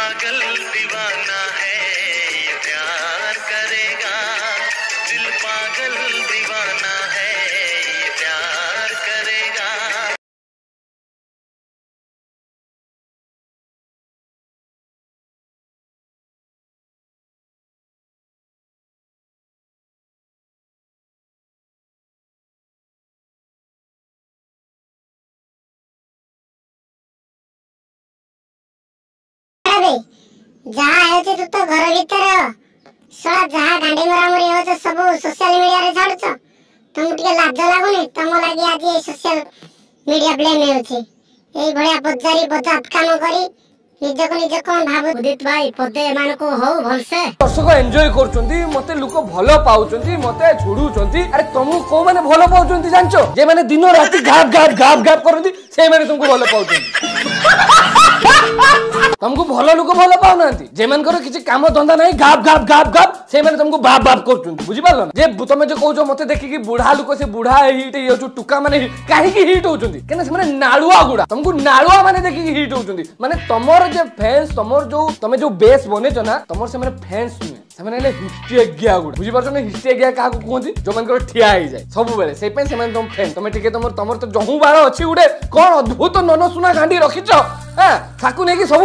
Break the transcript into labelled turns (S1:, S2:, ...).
S1: पागल दीवाना है ये प्यार करेगा, दिल पागल दीवाना है ये प्यार करेगा।
S2: जहाँ आयो तू तो घर भीतर सला जहाँ गांडी मरामरी हो सब सोशल मीडिया रे छाड़छ तुमको टिके लाज लागुनी तुम लागि आज ए सोशल मीडिया ब्लेम हेउछि एई भलिया बजारी बजात काम करी निजको निज कोन भाबु। उदित भाई पदे मान को हो भलसे
S3: दर्शक एन्जॉय करछंती मते लोक भलो पाउछंती मते छुडुछंती। अरे तुमको को माने भलो पाउछंती जानछो जे माने दिन राती गाप गाप गाप गाप करंती से माने तुमको भलो पाउछंती। तुमको भलो लोक भलो पाउनांती जे मानकर किछि काम धंदा नाही गाप गाप गाप गाप से माने तुमको बाप बाप करछंती बुझि पारलो ना। जे तुमे जे कहउछो मते देखि कि बुढ़ा लोक से बुढ़ा हिट यो जो टुका माने काहे की हिट होछंती केना से माने नाळुआ गुडा तुमको नाळुआ माने देखि कि हिट होछंती माने तमर जे फैंस तमर जो तमे जो बेस बनेछ ना तमर से माने फैंस नुहे से माने हिस्टेगिया गुडा बुझि पारछो ना। हिस्टेगिया का को कहंती जो मानकर ठिया ही जाय सब बेले से पे से माने तुम फैन तमे टिके तमर तो जहू बार अछि गुडे कोन अद्भुत नन सुना गांडी रखिछ हां थाकु नै कि सब